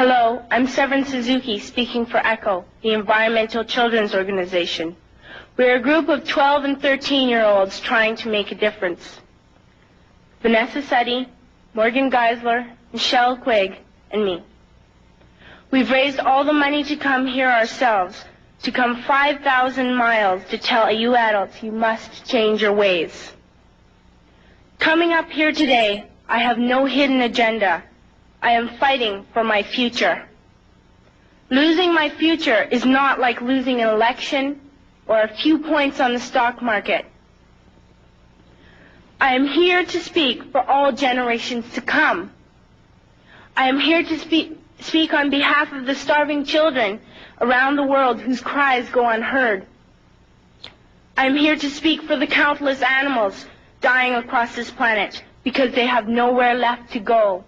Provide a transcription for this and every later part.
Hello, I'm Severin Suzuki speaking for ECHO, the Environmental Children's Organization. We're a group of 12 and 13-year-olds trying to make a difference. Vanessa Suddy, Morgan Geisler, Michelle Quigg, and me. We've raised all the money to come here ourselves, to come 5,000 miles to tell you adults you must change your ways. Coming up here today, I have no hidden agenda. I am fighting for my future. Losing my future is not like losing an election or a few points on the stock market. I am here to speak for all generations to come. I am here to speak on behalf of the starving children around the world whose cries go unheard. I am here to speak for the countless animals dying across this planet because they have nowhere left to go.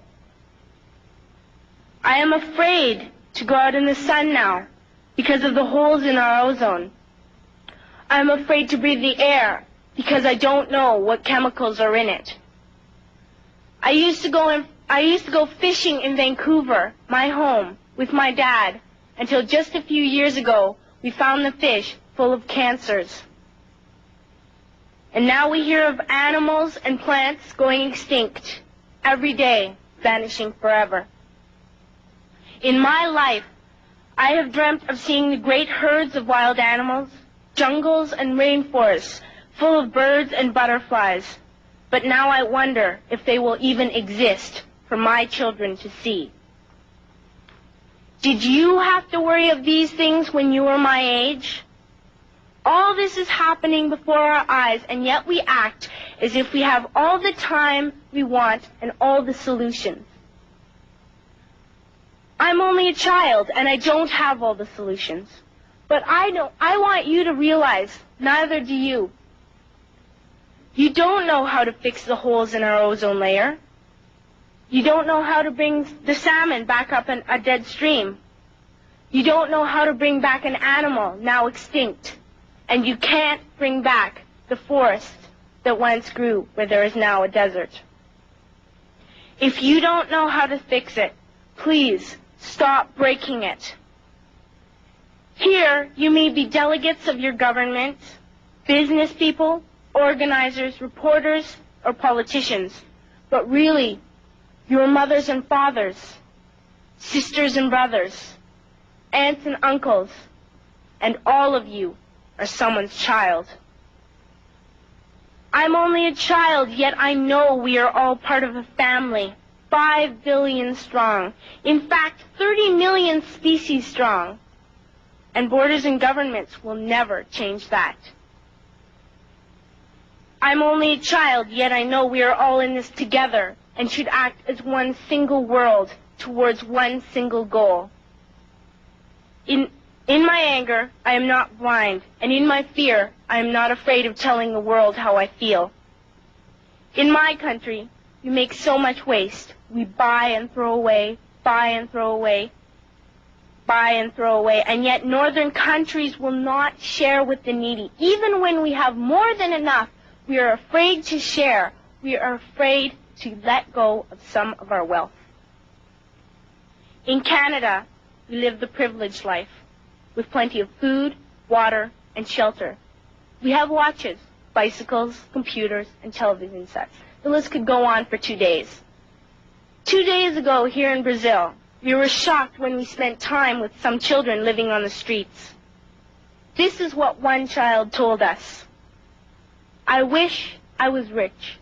I am afraid to go out in the sun now because of the holes in our ozone. I am afraid to breathe the air because I don't know what chemicals are in it. I used to go fishing in Vancouver, my home, with my dad, until just a few years ago we found the fish full of cancers. And now we hear of animals and plants going extinct every day, vanishing forever. In my life, I have dreamt of seeing the great herds of wild animals, jungles and rainforests full of birds and butterflies. But now I wonder if they will even exist for my children to see. Did you have to worry of these things when you were my age? All this is happening before our eyes, and yet we act as if we have all the time we want and all the solutions. I'm only a child, and I don't have all the solutions. But I want you to realize, neither do you. You don't know how to fix the holes in our ozone layer. You don't know how to bring the salmon back up in a dead stream. You don't know how to bring back an animal now extinct. And you can't bring back the forest that once grew where there is now a desert. If you don't know how to fix it, please stop breaking it. Here, you may be delegates of your government, business people, organizers, reporters, or politicians, but really, your mothers and fathers, sisters and brothers, aunts and uncles, and all of you are someone's child. I'm only a child, yet I know we are all part of a family. 5 billion strong. In fact, 30 million species strong. And borders and governments will never change that. I'm only a child, yet I know we are all in this together and should act as one single world towards one single goal. In my anger, I am not blind, and in my fear, I am not afraid of telling the world how I feel. In my country, we make so much waste. We buy and throw away, buy and throw away, buy and throw away, and yet northern countries will not share with the needy. Even when we have more than enough, we are afraid to share. We are afraid to let go of some of our wealth. In Canada, we live the privileged life, with plenty of food, water, and shelter. We have watches, bicycles, computers, and television sets. The list could go on for 2 days. 2 days ago, here in Brazil, we were shocked when we spent time with some children living on the streets. This is what one child told us. I wish I was rich.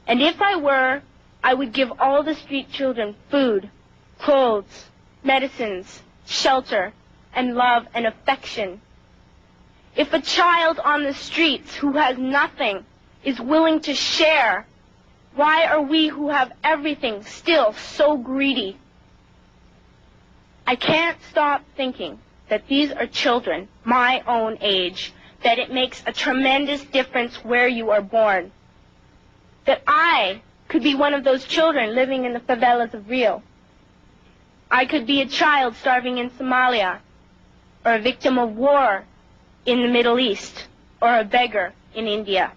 And if I were, I would give all the street children food, clothes, medicines, shelter, and love and affection. If a child on the streets who has nothing is willing to share, why are we who have everything still so greedy? I can't stop thinking that these are children my own age, that it makes a tremendous difference where you are born. That I could be one of those children living in the favelas of Rio. I could be a child starving in Somalia, or a victim of war in the Middle East, or a beggar in India.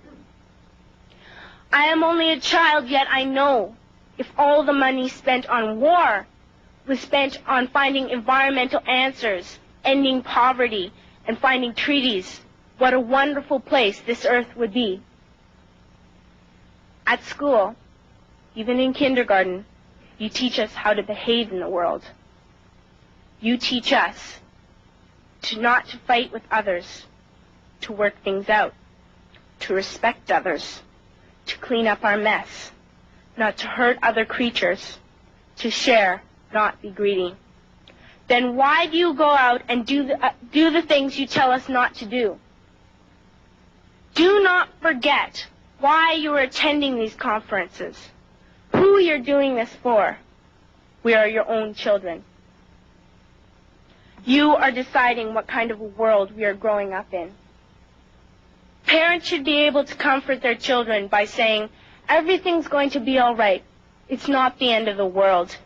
I am only a child, yet I know if all the money spent on war was spent on finding environmental answers, ending poverty, and finding treaties, what a wonderful place this earth would be. At school, even in kindergarten, you teach us how to behave in the world. You teach us not to fight with others, to work things out, to respect others, to clean up our mess, not to hurt other creatures, to share, not be greedy. Then why do you go out and do the things you tell us not to do? Do not forget why you are attending these conferences, who you're doing this for. We are your own children. You are deciding what kind of a world we are growing up in. Parents should be able to comfort their children by saying, everything's going to be all right. It's not the end of the world,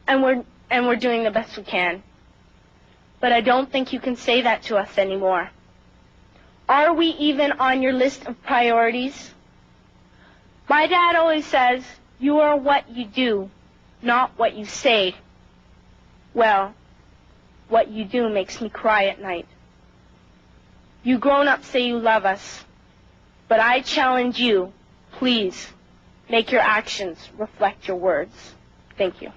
and we're doing the best we can. But I don't think you can say that to us anymore. Are we even on your list of priorities? My dad always says, you are what you do, not what you say. Well, what you do makes me cry at night. You grown-ups say you love us, but I challenge you, please, make your actions reflect your words. Thank you.